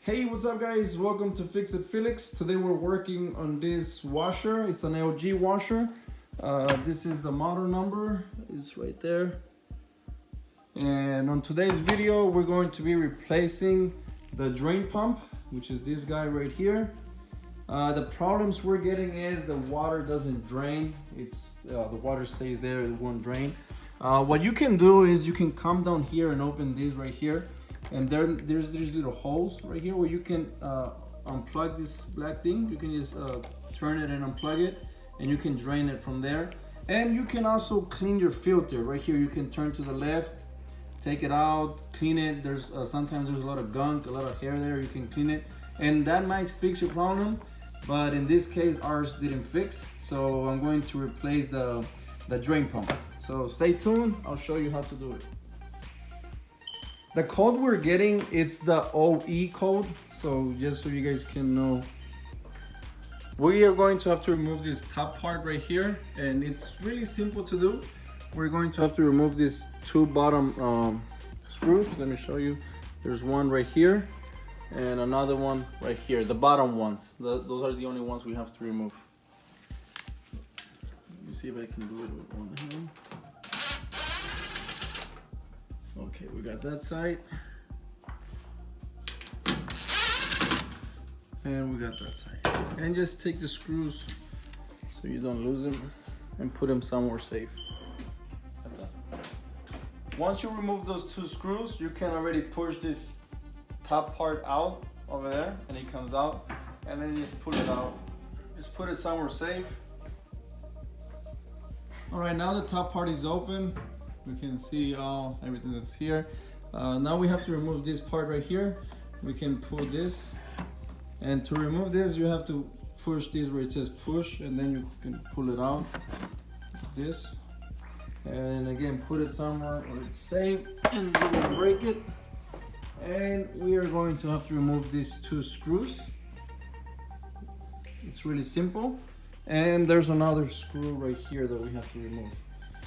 Hey, what's up guys? Welcome to Fix It Felix. Today we're working on this washer. It's an LG washer. This is the model number, it's right there. And on today's video, we're going to be replacing the drain pump, which is this guy right here. The problems we're getting is the water doesn't drain. The water stays there, it won't drain. What you can do is you can come down here and open these right here. And there's these little holes right here where you can unplug this black thing. You can just turn it and unplug it, and you can drain it from there. And you can also clean your filter right here. You can turn to the left, take it out, clean it. There's sometimes there's a lot of gunk, a lot of hair there. You can clean it, and that might fix your problem. But in this case, ours didn't fix, so I'm going to replace the drain pump. So stay tuned. I'll show you how to do it. The code we're getting, it's the OE code. So just so you guys can know, we are going to have to remove this top part right here, and it's really simple to do. We're going to have to remove these two bottom screws. Let me show you. There's one right here and another one right here, the bottom ones. Those are the only ones we have to remove. Let me see if I can do it with one hand. Okay, we got that side. And we got that side. And just take the screws so you don't lose them and put them somewhere safe. Once you remove those two screws, you can already push this top part out over there, and it comes out, and then you just pull it out. Just put it somewhere safe. All right, now the top part is open. We can see everything that's here. Now we have to remove this part right here. We can pull this, and to remove this you have to push this where it says push, and then you can pull it out like this, and again put it somewhere where it's safe and you won't break it. And we are going to have to remove these two screws. It's really simple. And there's another screw right here that we have to remove.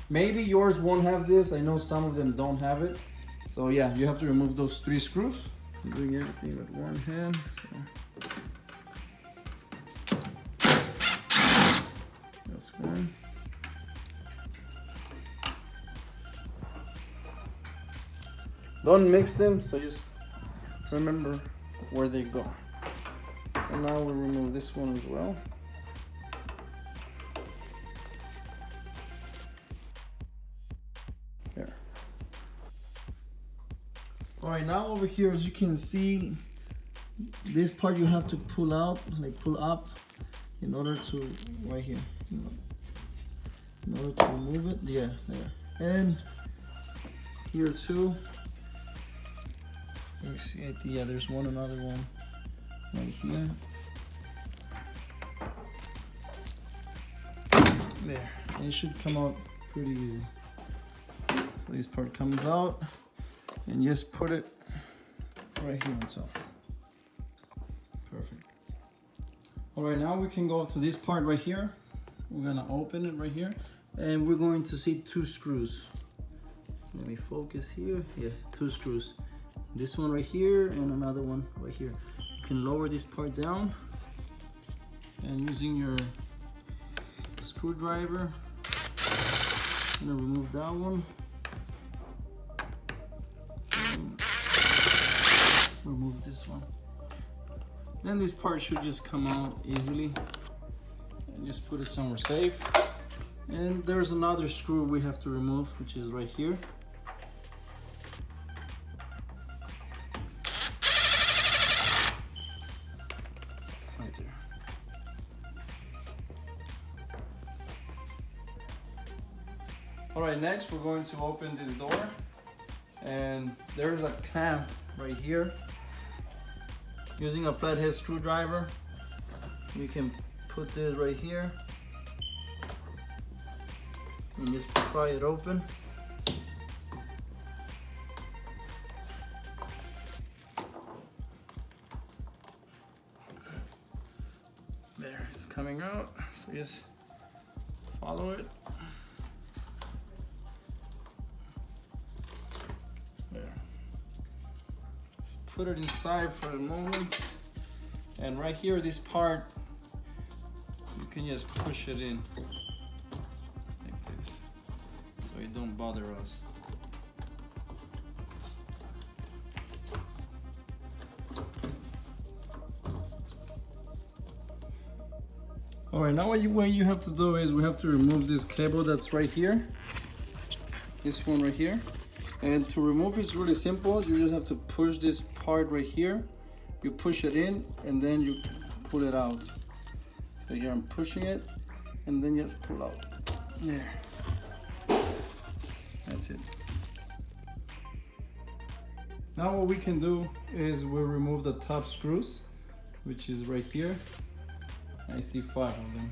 Maybe yours won't have this. I know some of them don't have it. So yeah, you have to remove those three screws. I'm doing everything with one hand. So that's one. Don't mix them, so just remember where they go. And now we'll remove this one as well. Here. All right, now over here, as you can see, this part you have to pull out, like pull up, in order to, right here, in order to remove it. Yeah, there. And here too. Let me see, yeah, there's another one right here. There, and it should come out pretty easy. So this part comes out, and just put it right here on top. Perfect. All right, now we can go to this part right here. We're gonna open it right here, and we're going to see two screws. Let me focus here. Yeah, two screws. This one right here and another one right here. You can lower this part down, and using your screwdriver, I'm gonna remove that one. And remove this one. Then this part should just come out easily, and just put it somewhere safe. And there's another screw we have to remove, which is right here. All right, next we're going to open this door, and there's a clamp right here. Using a flathead screwdriver, you can put this right here and just pry it open. There, it's coming out, so just follow it. put it inside for a moment. And right here, this part, you can just push it in like this, so it don't bother us. All right, now what you have to do is we have to remove this cable that's right here, this one right here. And to remove it's really simple. You just have to push this part right here. You push it in and then you pull it out. So here I'm pushing it and then just pull out. There. That's it. Now what we can do is we'll remove the top screws, which is right here. I see 5 of them.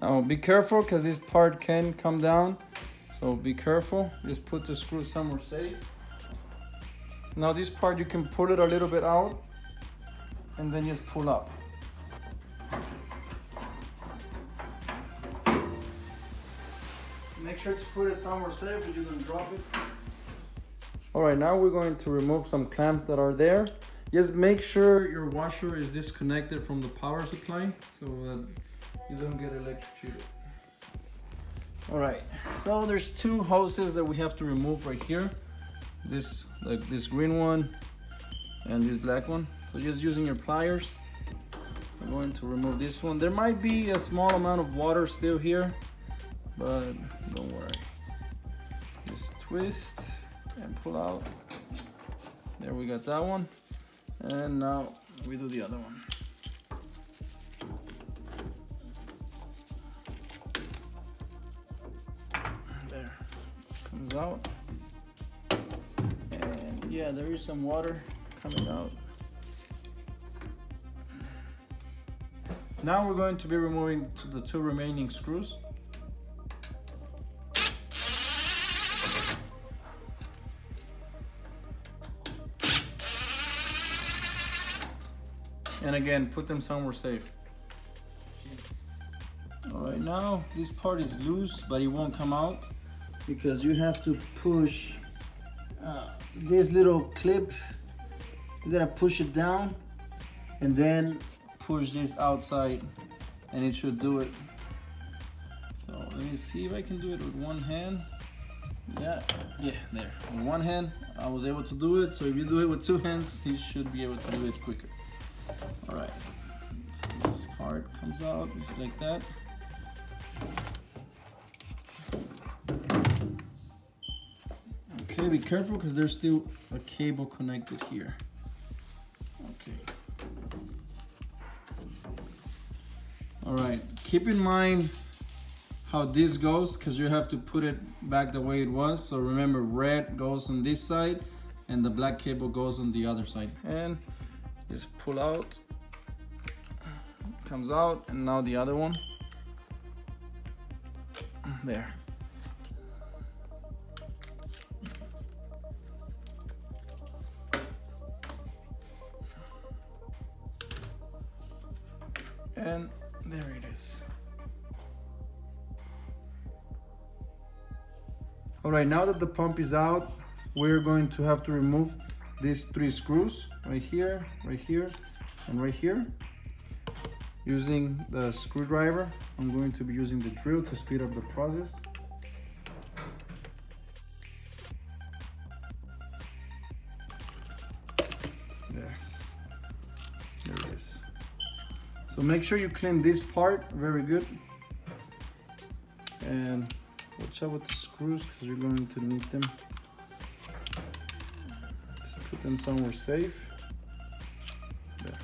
Now be careful because this part can come down, so be careful. Just put the screw somewhere safe. Now this part you can pull it a little bit out and then just pull up. Make sure to put it somewhere safe or you're gonna drop it. All right, now we're going to remove some clamps that are there. Just make sure your washer is disconnected from the power supply so that you don't get electrocuted. All right, so there's 2 hoses that we have to remove right here. This green one and this black one. So just using your pliers, I'm going to remove this one. There might be a small amount of water still here, but don't worry. Just twist and pull out. There, we got that one. And now we do the other one. There, comes out. And yeah, there is some water coming out. Now we're going to be removing the 2 remaining screws. And again, put them somewhere safe. All right, now this part is loose, but it won't come out because you have to push this little clip. You gotta push it down and then push this outside and it should do it. So let me see if I can do it with one hand. Yeah, there. With one hand, I was able to do it. So if you do it with 2 hands, you should be able to do it quicker. All right, so this part comes out just like that. Okay, be careful because there's still a cable connected here. Okay. All right, keep in mind how this goes because you have to put it back the way it was. So remember, red goes on this side and the black cable goes on the other side. And just pull out, comes out, and now the other one. There. And there it is. All right, now that the pump is out, we're going to have to remove these 3 screws right here, and right here. Using the screwdriver, I'm going to be using the drill to speed up the process. There it is. So make sure you clean this part very good. And watch out with the screws because you're going to need them. Put them somewhere safe. There.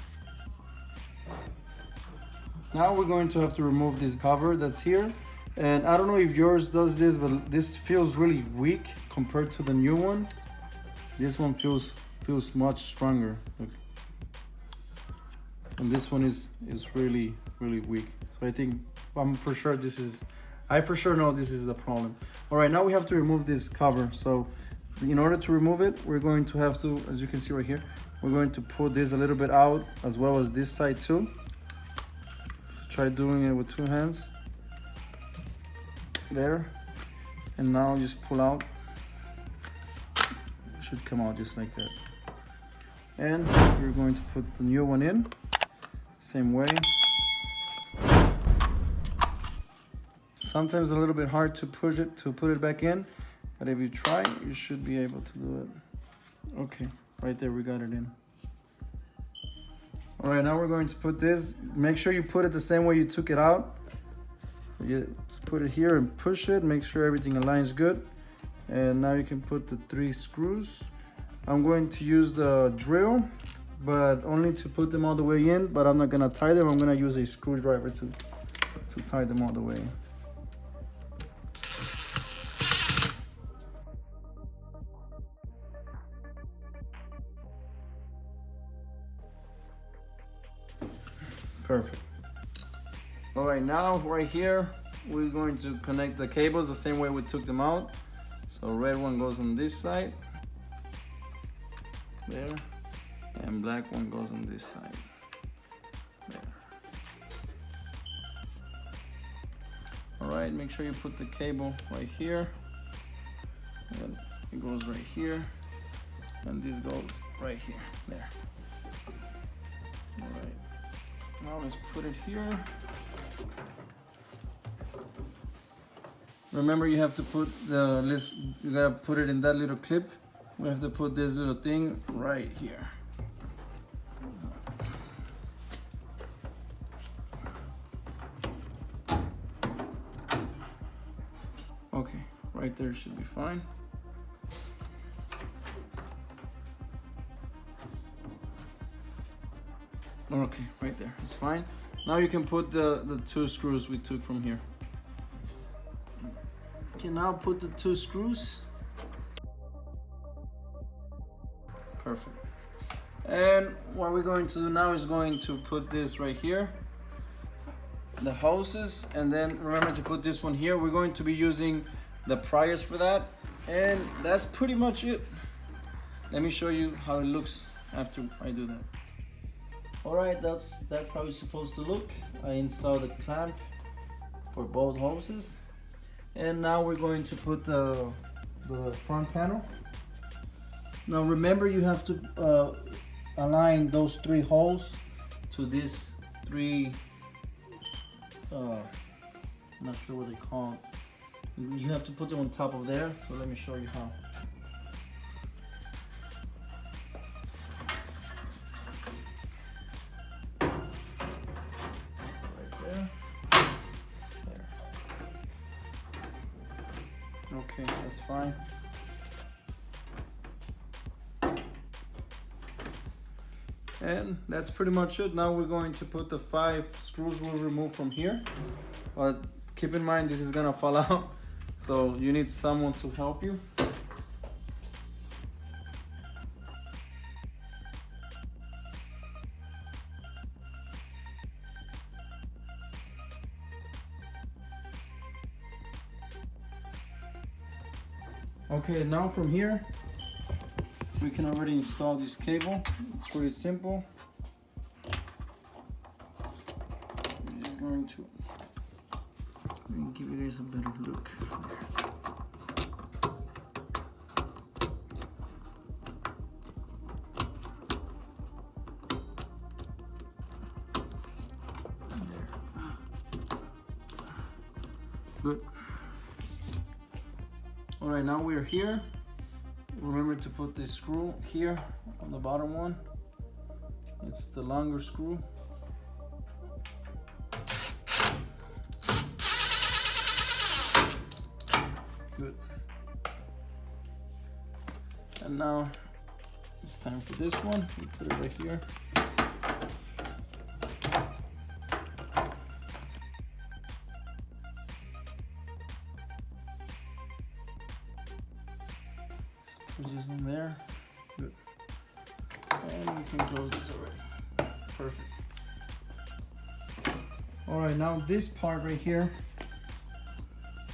Now we're going to have to remove this cover that's here. And I don't know if yours does this, but this feels really weak compared to the new one. This one feels much stronger. Look. And this one is really weak. So I for sure know this is the problem. All right, now we have to remove this cover. So in order to remove it, we're going to have to, as you can see right here, we're going to pull this a little bit out as well as this side too. So try doing it with 2 hands. There. And now just pull out. It should come out just like that. And you're going to put the new one in. Same way. Sometimes a little bit hard to put it back in, but if you try, you should be able to do it. Okay, right there, we got it in. All right, now we're going to put this. Make sure you put it the same way you took it out. You just put it here and push it. Make sure everything aligns good. And now you can put the 3 screws. I'm going to use the drill, but only to put them all the way in, but I'm not gonna tie them. I'm gonna use a screwdriver to tie them all the way in. Perfect. All right, now right here, we're going to connect the cables the same way we took them out. So red one goes on this side, there, and black one goes on this side, there. All right, make sure you put the cable right here, and it goes right here, and this goes right here, there. All right. Now let's put it here. Remember, you have to put you gotta put it in that little clip. We have to put this little thing right here. Okay, right there should be fine. Okay, right there, it's fine. Now you can put the 2 screws we took from here. Okay, now put the 2 screws. Perfect. And what we're going to do now is going to put this right here, the hoses, and then remember to put this one here. We're going to be using the pliers for that, and that's pretty much it. Let me show you how it looks after I do that. All right, that's how it's supposed to look. I installed a clamp for both hoses, and now we're going to put the front panel. Now remember, you have to align those 3 holes to these 3. I'm not sure what they call it. You have to put them on top of there. So let me show you how. Okay, that's fine. And that's pretty much it. Now we're going to put the 5 screws we'll remove from here. But keep in mind, this is gonna fall out, so you need someone to help you. Okay, now from here, we can already install this cable. It's pretty simple. I'm just going to give you guys a better look. Good. All right, now we're here. Remember to put this screw here on the bottom one. It's the longer screw. Good. And now it's time for this one. We put it right here. Put this one there. Good. And we can close this already. Perfect. All right, now this part right here,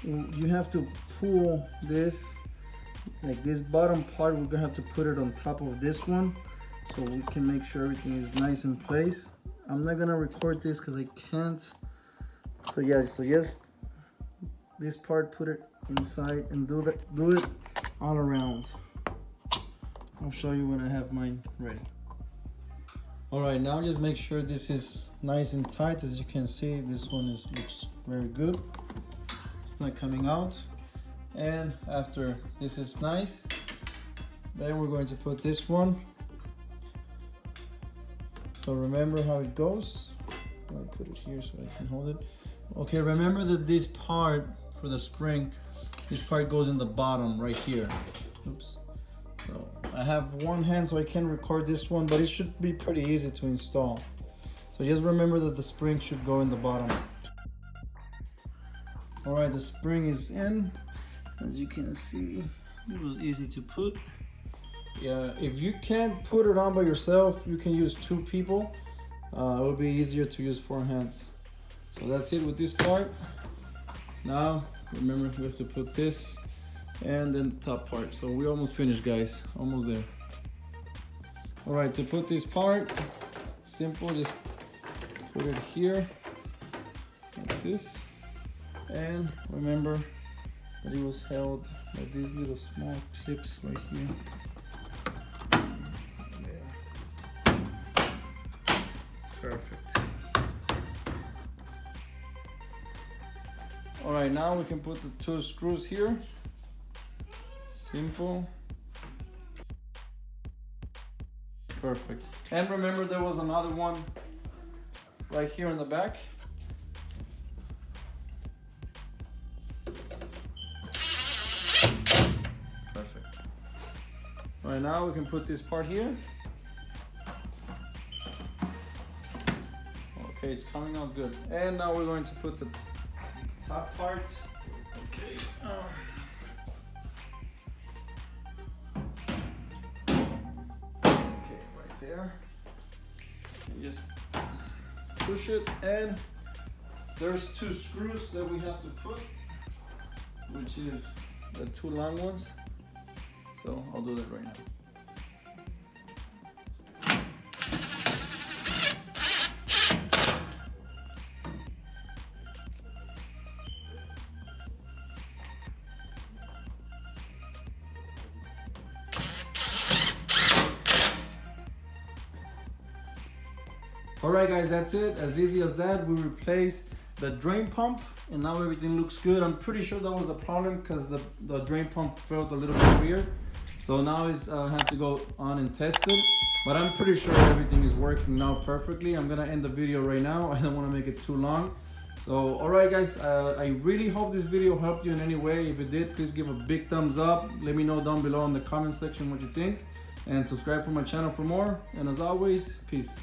you have to pull this, like this bottom part, we're gonna have to put it on top of this one so we can make sure everything is nice in place. I'm not gonna record this because I can't So yeah, so yes, this part, put it inside and do it all around. I'll show you when I have mine ready. All right, now just make sure this is nice and tight. As you can see, this one looks very good. It's not coming out. And after this is nice, then we're going to put this one. So remember how it goes. I'll put it here so I can hold it. Okay, remember that this part for the spring, this part goes in the bottom right here. Oops. So I have one hand so I can record this one, but it should be pretty easy to install. So just remember that the spring should go in the bottom. All right, the spring is in. As you can see, it was easy to put. Yeah, if you can't put it on by yourself, you can use 2 people. It would be easier to use 4 hands. So that's it with this part. Now, remember we have to put this and then the top part. So we almost finished, guys, almost there. All right, to put this part, simple, just put it here, like this. And remember that it was held by these little small clips right here. Perfect. All right, now we can put the 2 screws here. Simple. Perfect. And remember, there was another one right here in the back. Perfect. All right, now we can put this part here. Okay, it's coming out good. And now we're going to put the top part. Okay. Okay, right there. And just push it, and there's 2 screws that we have to put, which is the 2 long ones. So I'll do that right now. Alright guys, that's it. As easy as that. We replaced the drain pump and now everything looks good. I'm pretty sure that was a problem because the drain pump felt a little bit weird. So now I have to go on and test it. But I'm pretty sure everything is working now perfectly. I'm gonna end the video right now. I don't want to make it too long. So alright guys, I really hope this video helped you in any way. If it did, please give a big thumbs up. Let me know down below in the comment section what you think. And subscribe for my channel for more. And as always, peace.